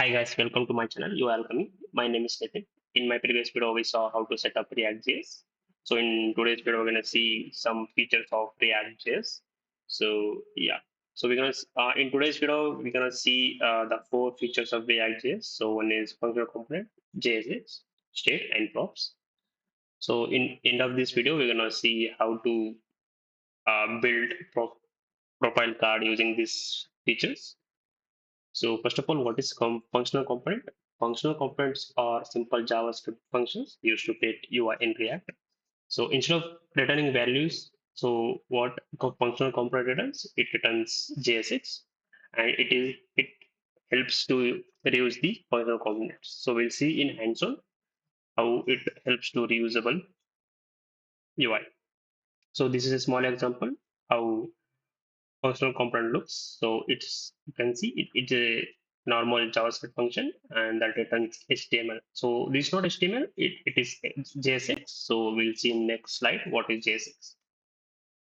Hi guys, welcome to my channel. You are welcome. My name is Nitin. In my previous video, we saw how to set up React.js. So in today's video, we're gonna see some features of React.js. So yeah, so in today's video we're gonna see the four features of React.js. So one is functional component, JSX, state, and props. So in end of this video, we're gonna see how to build profile card using these features. So first of all, what is functional component? Functional components are simple JavaScript functions used to create UI in React. So instead of returning values, so what functional component returns? It returns JSX, and it helps to reuse the functional components. So we'll see in hands-on how it helps to reusable UI. So this is a small example how functional component looks. So you can see it's a normal JavaScript function and that returns HTML. So this is not HTML, it is JSX. So we'll see in next slide what is JSX.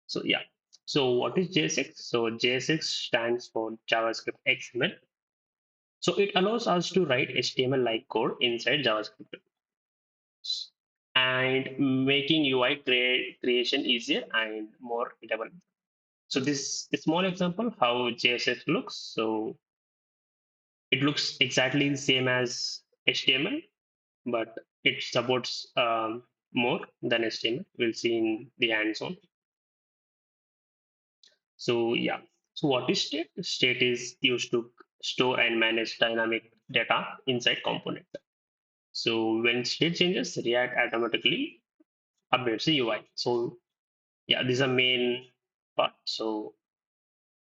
So yeah. So what is JSX? So JSX stands for JavaScript XML. So it allows us to write HTML like code inside JavaScript and making UI creation easier and more readable. So this a small example how JSX looks. So it looks exactly the same as HTML, but it supports more than HTML. We'll see in the hands-on. So yeah. So what is state? State is used to store and manage dynamic data inside component. So when state changes, React automatically updates the UI. So yeah, this is a main part. So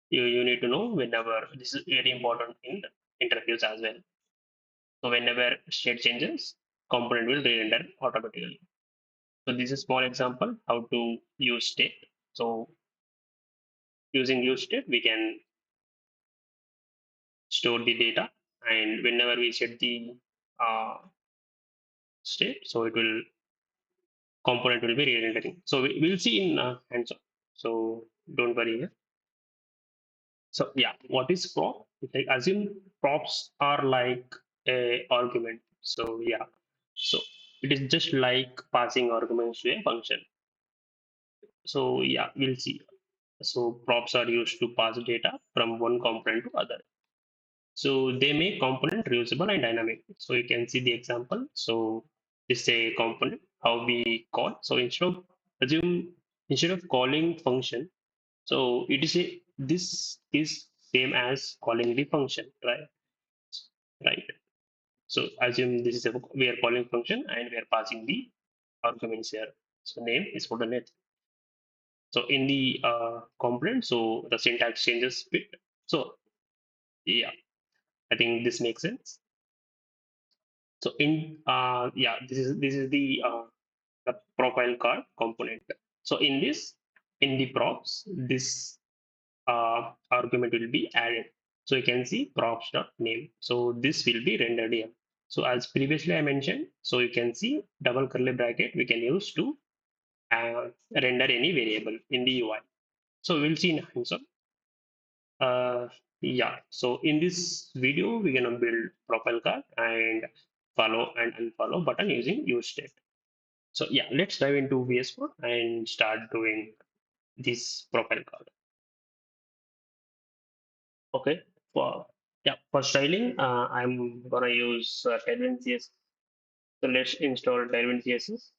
you need to know whenever this is very important in interviews as well. So whenever state changes, component will re-render automatically. So this is a small example how to use state. So using use state, we can store the data, and whenever we set the uh, state, so it will component will be re-rendering. So we'll see in hands-on. So don't worry here. So yeah, what is prop? Like assume props are like a argument. So yeah, so it is just like passing arguments to a function. So yeah, we'll see. So props are used to pass data from one component to other. So they make component reusable and dynamic. So you can see the example. So this is a component how we call. So instead of calling function, so it is a this is same as calling the function, right? Right. So assume this is a we are calling function and we are passing the arguments here. So name is for the net. So in the component, so the syntax changes bit. So yeah, I think this makes sense. So in yeah, this is the profile card component. So in the props, this argument will be added. So you can see props dot name. So this will be rendered here. So as previously I mentioned, so you can see double curly bracket we can use to render any variable in the UI. So we'll see in hands-on. Yeah, so in this video, we're gonna build profile card and follow and unfollow button using use state. So yeah, let's dive into VS Code and start doing this profile card. Okay, for yeah, for styling, I'm gonna use Tailwind CSS. So let's install Tailwind CSS.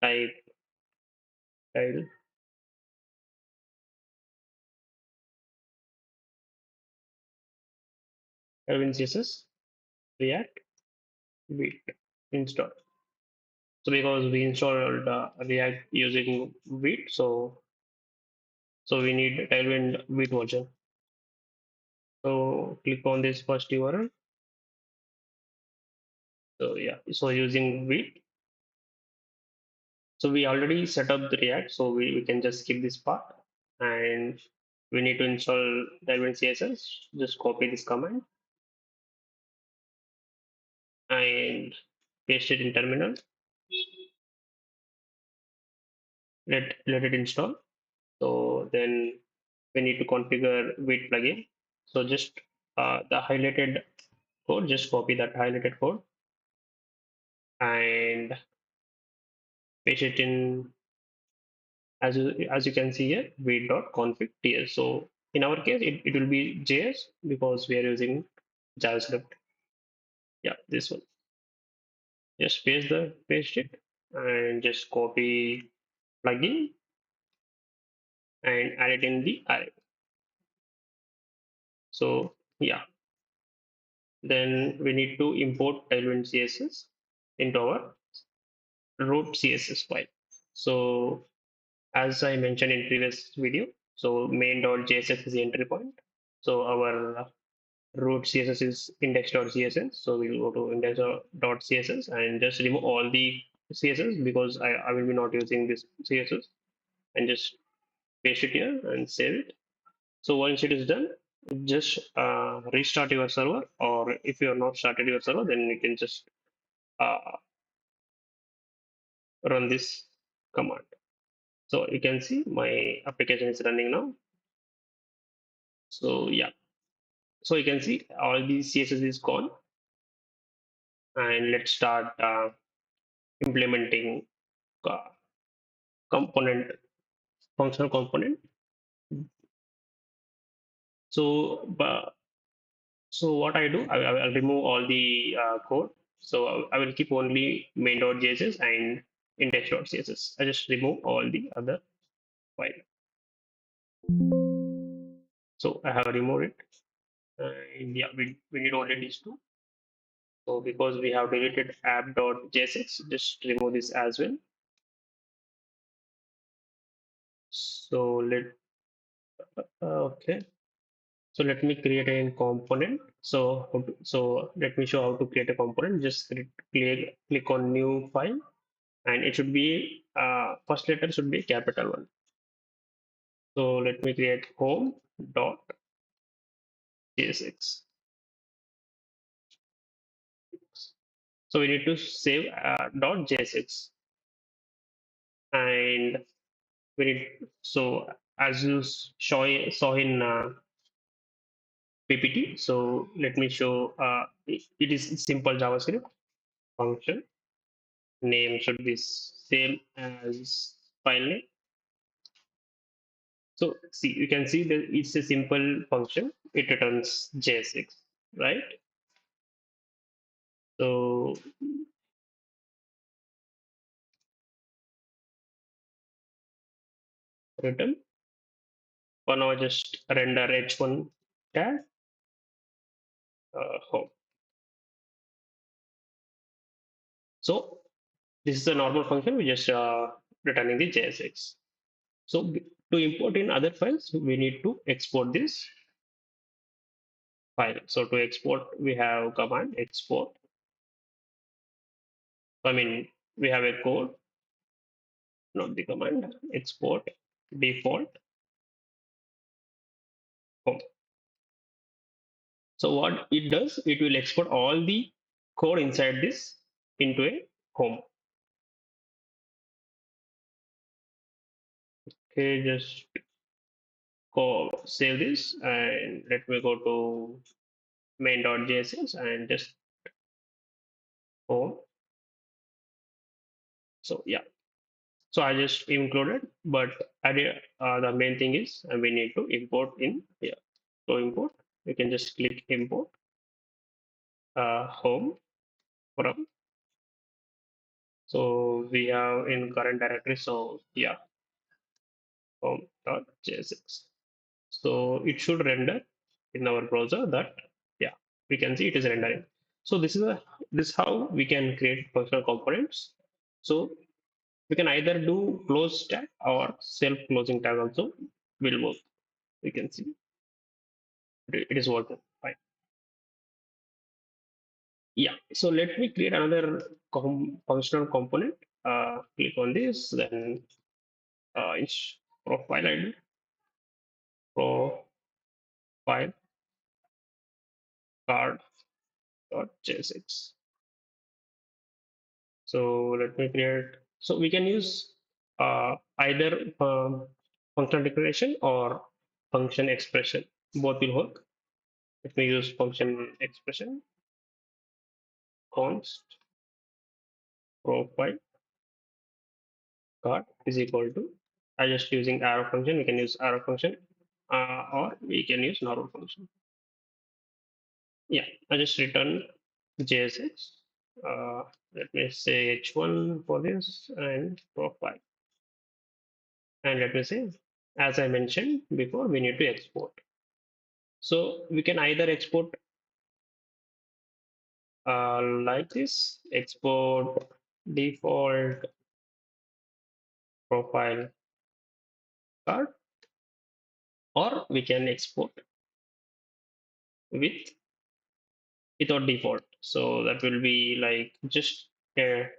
Type tile Tailwind CSS React Vite install. So because we installed React using Vite, so we need Tailwind Vite version. So click on this first URL. So yeah, so using Vite. So we already set up the React, so we can just skip this part. And we need to install Tailwind CSS. Just copy this command and paste it in terminal. Let it install. So then we need to configure Vite plugin. So just the highlighted code, just copy that highlighted code and paste it in as you can see here read.config ts. So in our case it will be JS because we are using JavaScript. Yeah, this one. Just paste it and just copy plugin and add it in the array. So yeah, then we need to import tailwind CSS into our root CSS file. So as I mentioned in previous video, so main.jsx is the entry point. So our root CSS is index.css. So we'll go to index.css and just remove all the CSS because I will be not using this CSS, and just paste it here and save it. So once it is done, just restart your server, or if you have not started your server, then you can just uh, run this command. So you can see my application is running now. So yeah, so you can see all the CSS is gone, and let's start implementing uh, component functional component. So so what I do, I'll remove all the code. So I will keep only main.js and index.css. I just remove all the other file. So I have removed it. And yeah, we need only these two. So because we have deleted app.jsx, just remove this as well. So okay. So let me create a component. So let me show how to create a component. Just click on new file, and it should be first letter should be capital one. So let me create home.jsx. So we need to save .jsx, and we need, so as you saw in PPT. So let me show. It is simple JavaScript function. Name should be same as file name. So see, you can see that it's a simple function. It returns JSX, right? So return. For now, just render h1 tag home. So this is a normal function. We just returning the JSX. So to import in other files, we need to export this file. So to export, we have command export. I mean, we have a code, not the command. Export default home. So what it does, it will export all the code inside this into a home. Okay, just go save this and let me go to main.js and just home. So yeah, so I just included, but the main thing is we need to import in here. So import, you can just click import home from. So we have in current directory. So yeah, home.jsx. So it should render in our browser that, yeah, we can see it is rendering. So this is how we can create functional components. So we can either do close tag or self closing tag also will work. We can see it is working fine. Yeah. So let me create another functional component. Click on this, then in profile ID, profile card.jsx. So let me create. So we can use either functional declaration or function expression. Both will work. Let me use function expression const profile card is equal to. I just using arrow function. We can use arrow function, or we can use normal function. Yeah, I just return JSX. Let me say h1 for this and profile. And let me say, as I mentioned before, we need to export. So we can either export like this, export default profile card, or we can export with without default. So that will be like just here,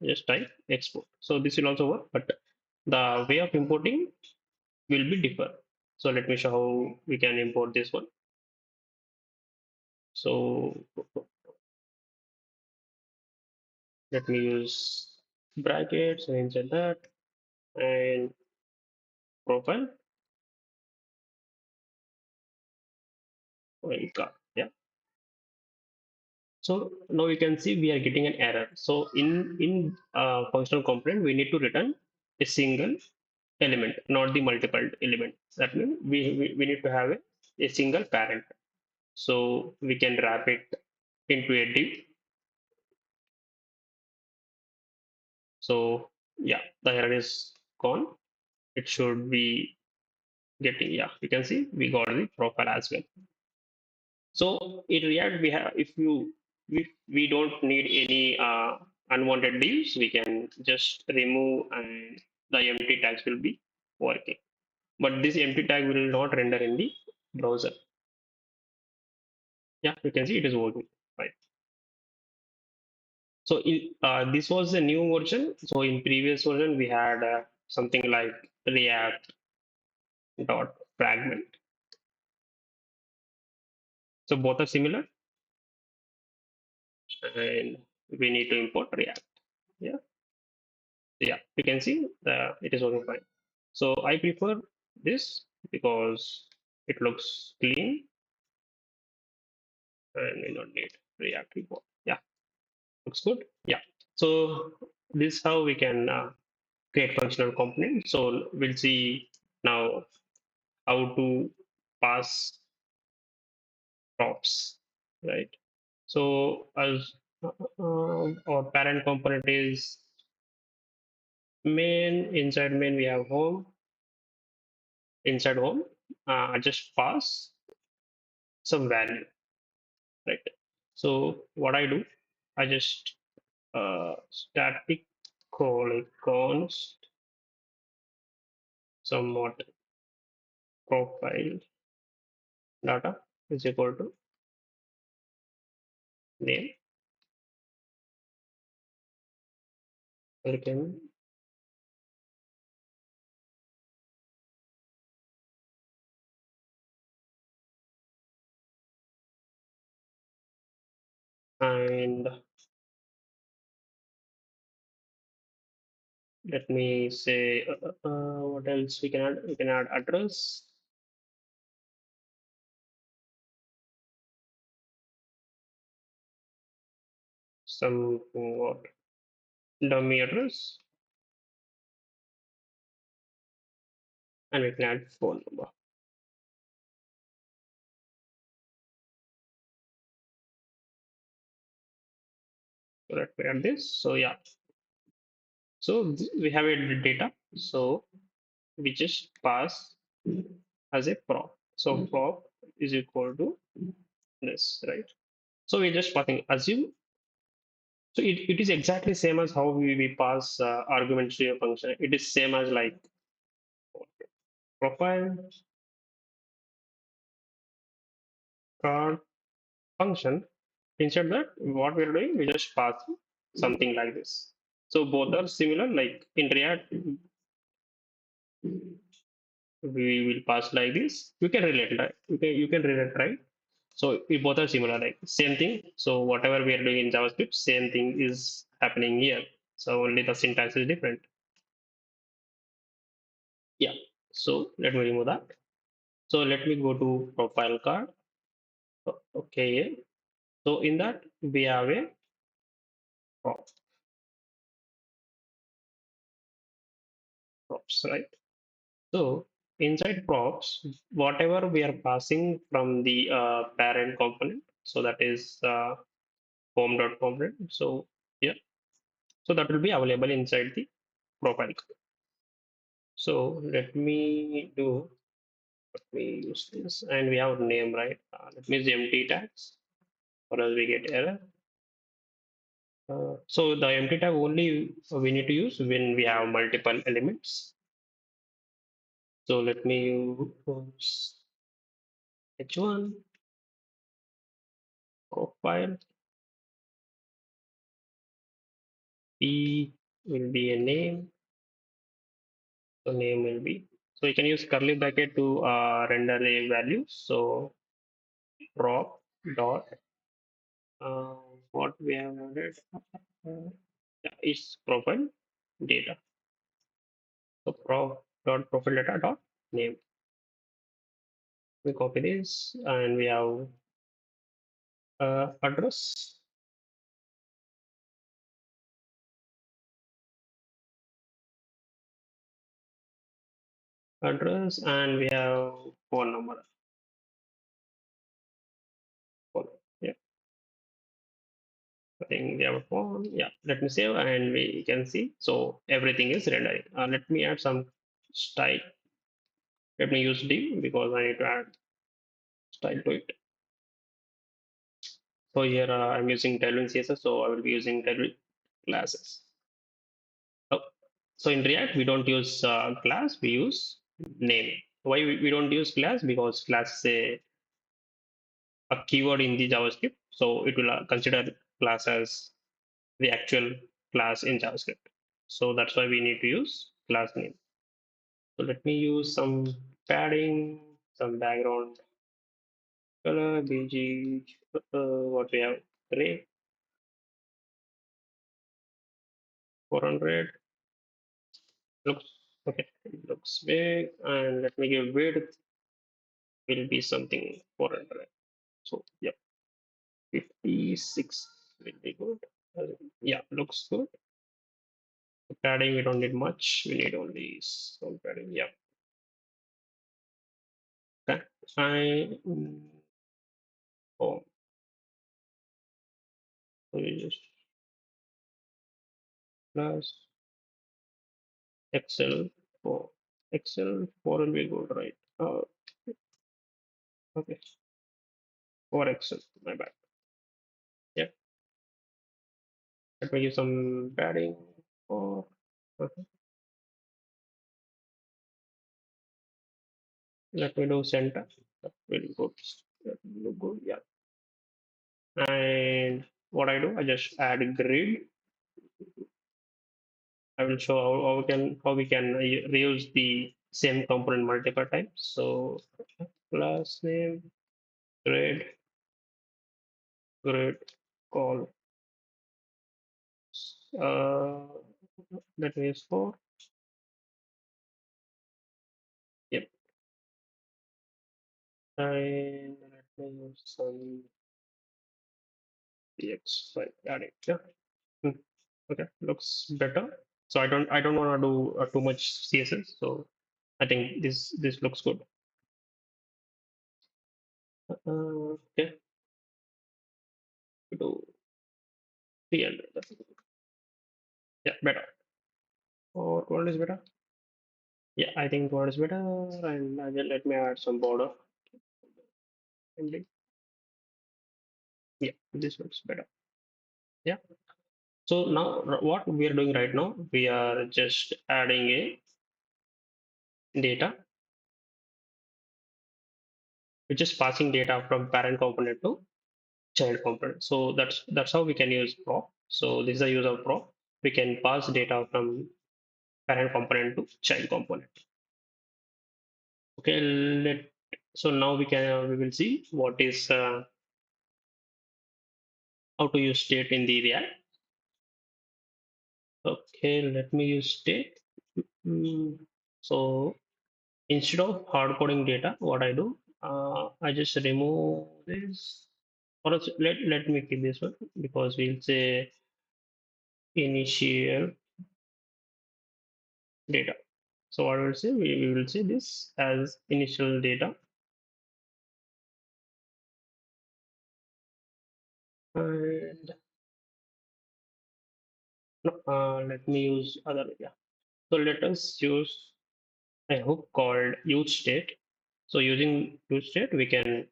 just type export. So this will also work, but the way of importing will be different. So let me show how we can import this one. So let me use brackets and insert that and profile and card. Yeah. So now you can see we are getting an error. So in functional component, we need to return a single element, not the multiple elements. That means we need to have a single parent. So we can wrap it into a div. So yeah, the error is gone. It should be getting, yeah, you can see we got the profile as well. So in React, we have, if you, we don't need any unwanted divs, we can just remove and the empty tags will be working. But this empty tag will not render in the browser. Yeah, you can see it is working. Right. So this was a new version. So in previous version, we had something like React dot fragment. So both are similar, and we need to import React. Yeah, yeah, you can see it is working fine. So I prefer this because it looks clean and we don't need React import. Yeah, looks good. Yeah. So this is how we can create functional components. So we'll see now how to pass props, right? So as our parent component is main, inside main we have home, inside home, I just pass some value, right? So what I do, I just static call const somewhat profile data is equal to name. We can and let me say what else we can add? We can add address, some what dummy address, and we can add phone number. So let me add this. So yeah, so we have a data. So we just pass as a prop. So prop is equal to this, right? So we're just passing assume. So it is exactly same as how we pass arguments to a function. It is same as like profile card function. Instead that what we're doing, we just pass something like this. So both are similar. Like in React, we will pass like this. You can relate, right? You can relate, right? So we both are similar, like same thing. So whatever we are doing in JavaScript, same thing is happening here. So only the syntax is different. Yeah. So let me remove that. So let me go to profile card. Okay. So in that we have a prop, props, right? So inside props, whatever we are passing from the parent component, so that is home.component. So yeah, so that will be available inside the profile. So let me use this, and we have name, right? Let me use empty tags, or else we get error. So the empty tag only we need to use when we have multiple elements. So let me use h1 profile. P will be a name. So name will be. So you can use curly bracket to render a value. So prop dot uh, what we have added yeah, is profile data. So prop dot profile data dot name. We copy this and we have address, and we have phone number. Phone. Yeah, I think we have a phone. Yeah, let me save and we can see. So everything is rendering. Let me add some style. Let me use div because I need to add style to it. So here I'm using Tailwind CSS, so I will be using Tailwind classes. Oh, so in React, we don't use class, we use name. Why we don't use class? Because class is a keyword in the JavaScript, so it will consider class as the actual class in JavaScript. So that's why we need to use class name. So let me use some padding, some background color, BG, what we have, gray, 400, looks okay, it looks big, and let me give width, will be something 400. So yeah, 56 will be good. Yeah, looks good. Padding, we don't need much. We need only some padding. Yeah. Okay. Oh, so we just plus Excel 4. Excel 4 will be good, right? Okay. For Excel, my bad. Yeah. Let me give some padding. For okay. Let me do center. That will good. That will look good. Yeah. And what I do, I just add grid. I will show how we can reuse the same component multiple times. So class name grid grid call uh that is for yep, and let me use some px5 got it. Yeah. Hmm. Okay, looks better. So I don't want to do too much css, so I think this looks good. Okay, we do 300. Yeah, better. Or what is better? Yeah, I think what is better, and I will let me add some border. Yeah, this looks better. Yeah. So now what we are doing right now, we are just adding a data, which is passing data from parent component to child component. So that's how we can use prop. So this is the use of prop. We can pass data from parent component to child component. Okay, so now we will see what is how to use state in the React. Okay, let me use state. So instead of hard coding data, what I do, I just remove this. Or else let me keep this one because we'll say initial data. So what we'll say, we will say this as initial data, and no, let me use other, yeah. So let us use a hook called use state. So using use state, we can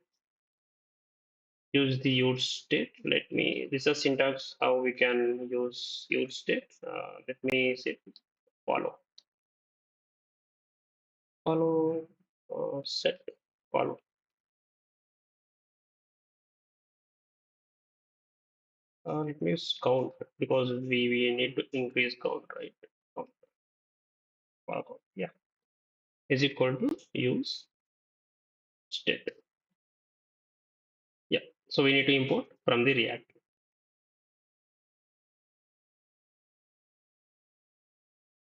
use the use state. Let me, this is syntax how we can use use state. Let me say follow, follow, set, follow. Let me use count because we need to increase count, right? Count, follow count. Yeah, is equal to use state. Yeah, so we need to import from the React.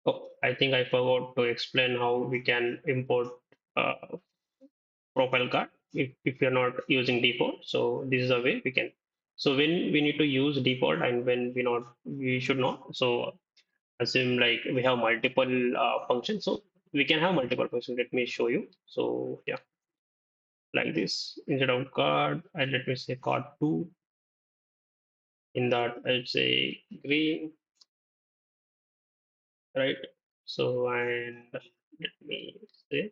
Oh, I think I forgot to explain how we can import profile card if you're not using default. So this is a way we can. So when we need to use default and when we should not. So assume like we have multiple functions. So we can have multiple functions. Let me show you. So yeah, like this. Instead of card, and let me say card two. In that, I'll say green, right? So and let me say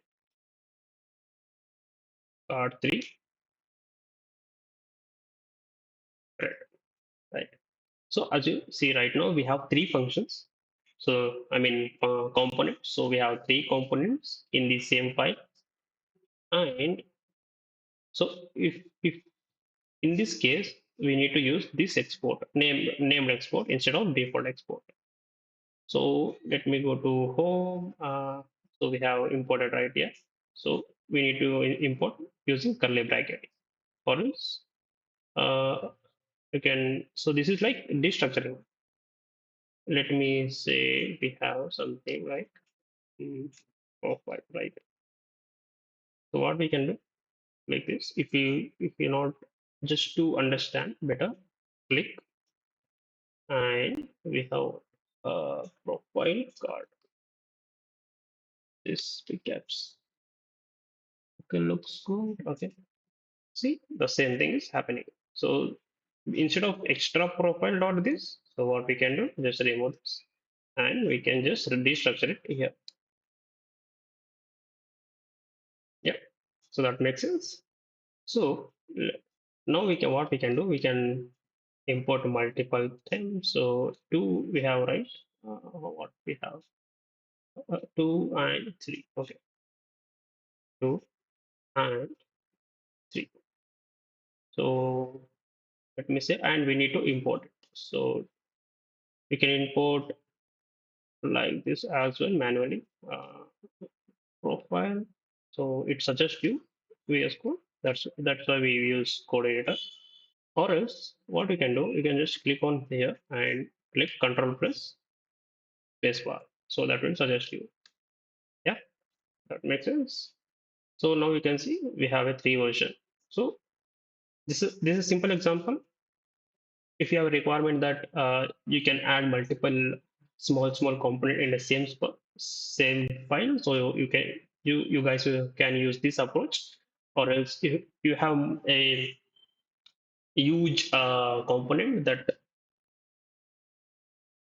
card three, right? Right. So as you see right now, we have three functions. So I mean components. So we have three components in the same file. And so if in this case we need to use this export named export instead of default export. So let me go to home. So we have imported right here. So we need to import using curly bracket. For else, you can. So this is like destructuring. Let me say we have something like profile, right? So what we can do like this, if you not, just to understand better, click and we have profile card. This recaps. Okay, looks good. Okay, see the same thing is happening. So instead of extra profile dot this, so what we can do, just remove this and we can just destructure it here. Yeah, so that makes sense. So now we can, what we can do, we can import multiple things. So two we have, right? What we have, two and three. Okay, two and three. So let me say, and we need to import it. So we can import like this as well manually. Profile. So it suggests you VS Code. That's why we use code editor. Or else, what we can do, you can just click on here and click Control press spacebar. So that will suggest you. Yeah, that makes sense. So now you can see we have a three version. So this is simple example. If you have a requirement that you can add multiple small component in the same file, so you guys can use this approach. Or else if you have a huge component that,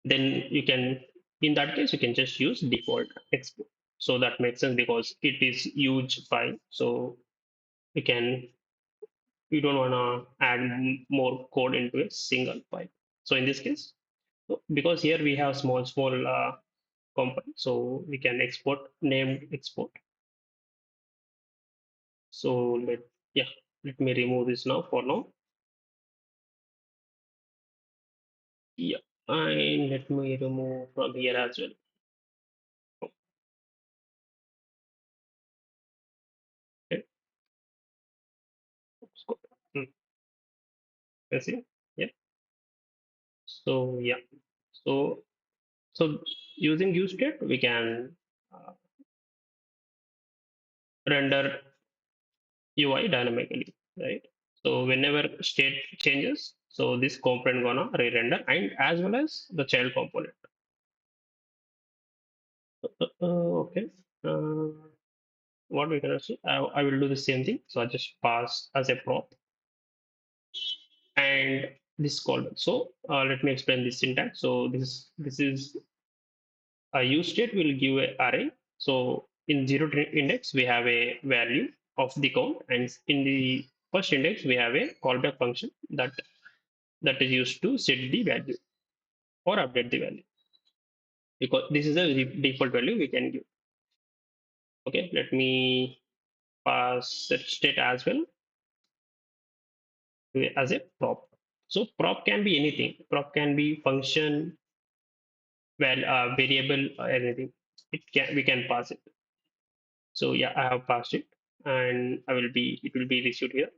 then you can, in that case you can just use default export. So that makes sense because it is huge file. So you can, you don't want to add more code into a single file. So in this case, so because here we have small component, so we can export named export. So yeah, let me remove this now for now. Yeah, and let me remove from here as well. Okay, let's go. You see, yeah. So yeah, so so using use state we can uh, render UI dynamically, right? So whenever state changes, so this component gonna re-render and as well as the child component. Okay. Uh, what we can see, I will do the same thing. So I just pass as a prop and this callback. So let me explain this syntax. So this is a use state will give a array. So in index we have a value of the count, and in the first index we have a callback function that is used to set the value or update the value, because this is a default value we can give. Okay, let me pass set state as well as a prop. So prop can be anything. Prop can be function, variable, or anything. We can pass it. So yeah, I have passed it, and it will be received here.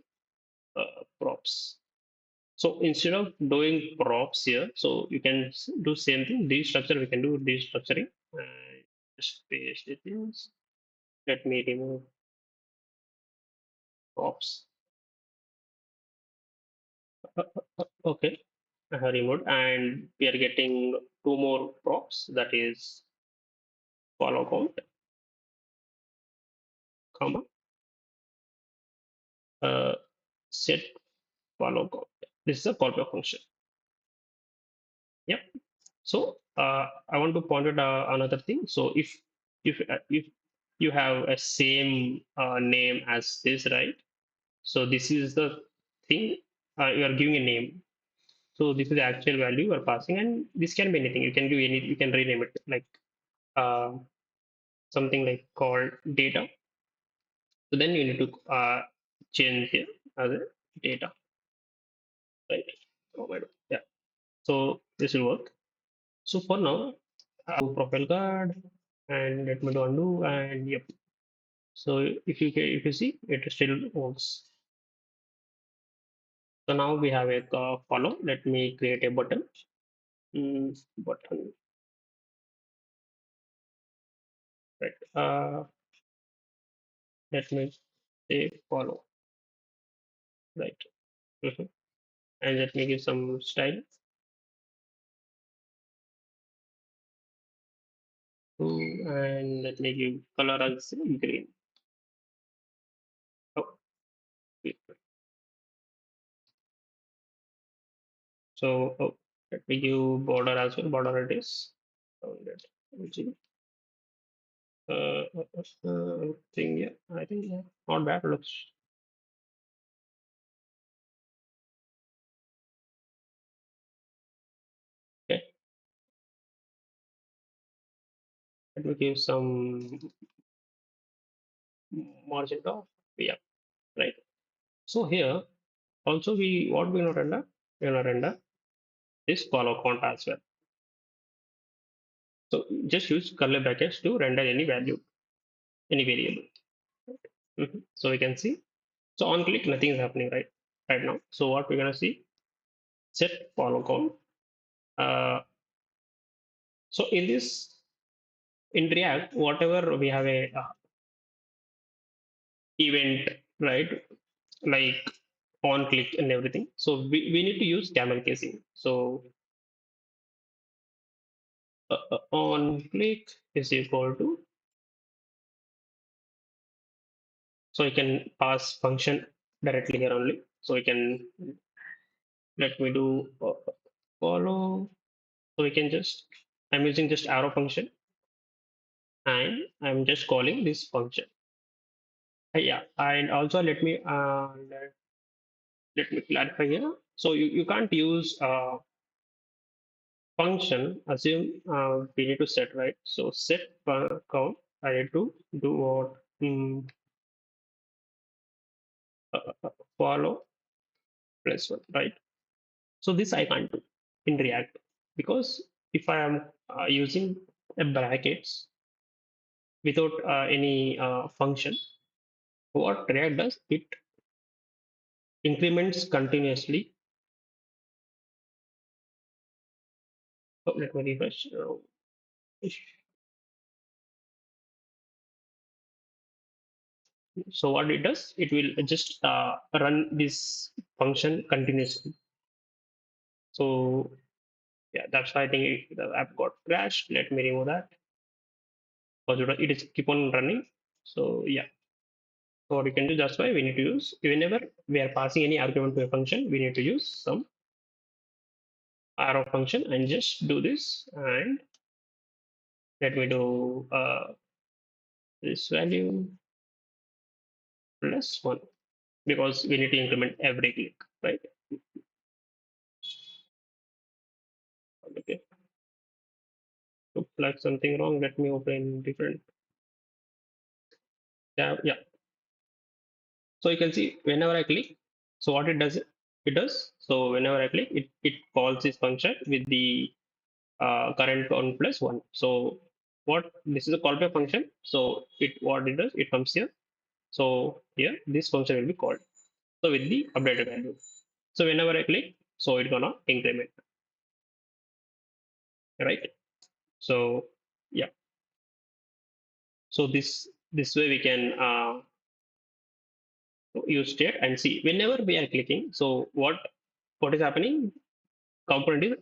Props. So instead of doing props here, so you can do same thing. Destructure, we can do destructuring. Just paste it in. Let me remove props. Okay, I have removed, and we are getting two more props. That is follow count, comma, uh, set follow count. This is a callback function. Yep. So I want to point out another thing. So if you have a same name as this, right? So this is the thing, you are giving a name. So this is the actual value you are passing, and this can be anything. You can do any. You can rename it like uh, something like called data. So then you need to change here as a data, right? Oh my God. Yeah. So this will work. So for now, profile card, and let me do undo, and yep. So if you see, it still works. So now we have a follow. Let me create a button. Button, right? Let me say follow, right? Mhm. And let me give some style. And let me give color as green. Oh, wait. So let me give border as well. Border it is. Thing, yeah, I think yeah, not bad looks. Okay, let me give some margin of, yeah, right. So here also we gonna render, we gonna render this follow count as well. So just use curly brackets to render any value, any variable. So we can see. So on click, nothing is happening right now. So what we're gonna see, set follow count. Uh, so in this in React, whatever we have a event, right? Like on click and everything. So we need to use camel casing. So on click is equal to, so you can pass function directly here only. So we can, let me do follow. So we can just, I'm using just arrow function, and I'm just calling this function. Yeah, and also let me clarify here. So you can't use function, assume we need to set, right? So set per count, I need to do what, follow plus one, right? So this I can't do in React, because if I am using a brackets without any function, what React does, it increments continuously. Oh, let me refresh. So what it does, it will just run this function continuously. So yeah, that's why I think the app got crashed. Let me remove that because it is keep on running. So yeah, so what we can do, that's why we need to use, whenever we are passing any argument to a function, we need to use some arrow function and just do this. And let me do this value plus one because we need to increment every click, right? Okay. To flag something wrong, let me open different tab. Yeah. So you can see whenever I click, so what it does. So whenever I click, it calls this function with the current count plus one. So what this is a callback function. So what it does, it comes here. So here this function will be called. So with the updated value. So whenever I click, so it's gonna increment, right? So yeah. So this way we can use state and see whenever we are clicking. So what is happening? Component is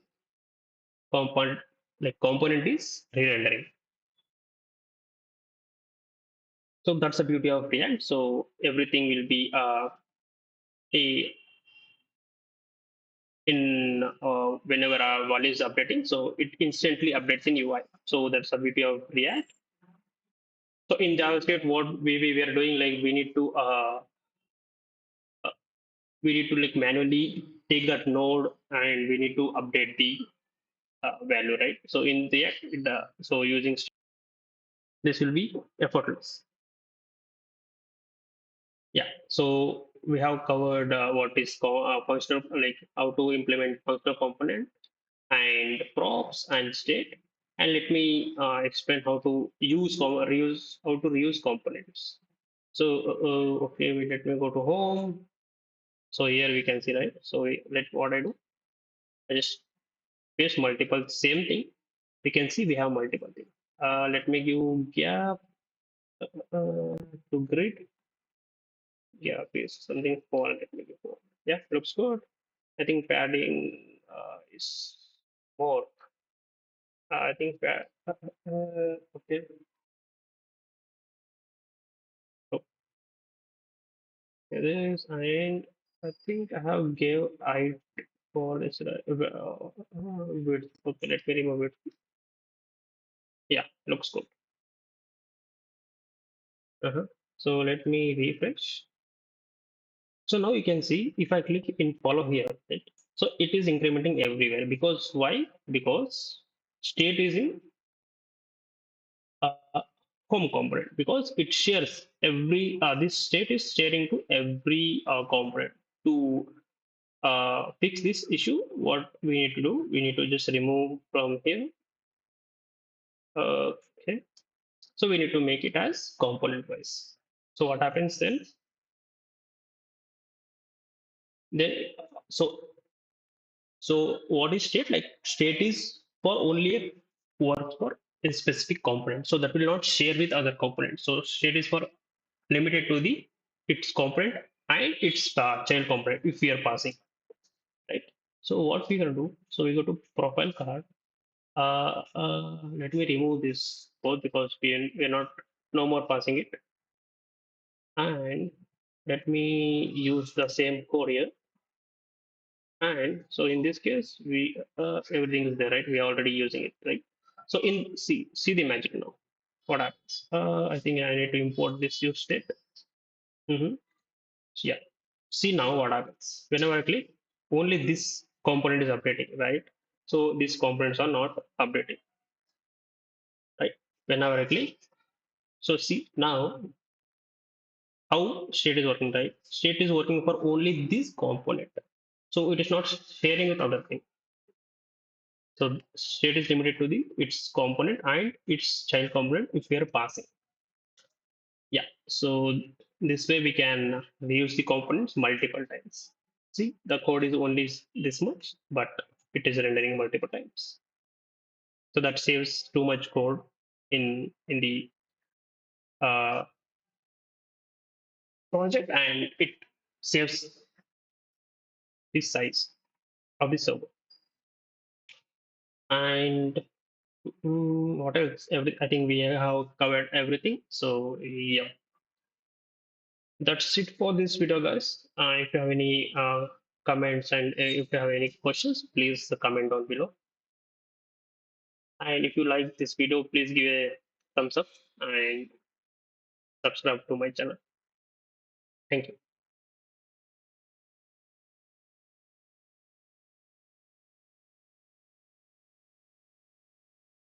component component is re-rendering. So that's the beauty of React. So everything will be a in whenever our value is updating, so it instantly updates in UI. So that's the beauty of React. So in JavaScript, what we were doing, like uh, we need to like manually take that node and we need to update the value, right? So in React, so using this will be effortless. Yeah. So we have covered what is functional, like how to implement functional component and props and state. And let me explain how to how to reuse components. So okay, let me go to home. So here we can see, right? So let what I do, I just paste multiple same thing. We can see we have multiple things. Let me give gap to grid. Yeah, paste something for. Let me give four. Yeah, looks good. I think padding is more. I think okay. So it is, and I think I have gave I for this width. Okay, let me remove it. Yeah, looks good. Uh-huh. So let me refresh. So now you can see if I click in follow here, right? So it is incrementing everywhere because why? Because state is in uh, home component because it shares every this state is sharing to every component. To fix this issue, what we need to do, we need to just remove from here. Okay, so we need to make it as component wise. So what happens then so so what is state? Like state is for only a work for a specific component, so that will not share with other components. So state is for limited to the its component and its child component if we are passing, right? So what we gonna do, so we go to profile card. Let me remove this both because we're not no more passing it. And let me use the same code here. And so in this case, we everything is there, right? We are already using it, right? So in see the magic now. What happens? I think I need to import this use state. Mm-hmm. Yeah. See now what happens. Whenever I click, only this component is updating, right? So these components are not updating, right? Whenever I click, so see now how state is working, right? State is working for only this component. So it is not sharing with other thing. So state is limited to the its component and its child component if we are passing. Yeah. So this way we can reuse the components multiple times. See, the code is only this much, but it is rendering multiple times. So that saves too much code in the uh, project, and it saves the size of the server. And what else? I think we have covered everything. So yeah, that's it for this video, guys. If you have any comments and if you have any questions, please comment down below. And if you like this video, please give a thumbs up and subscribe to my channel. Thank you.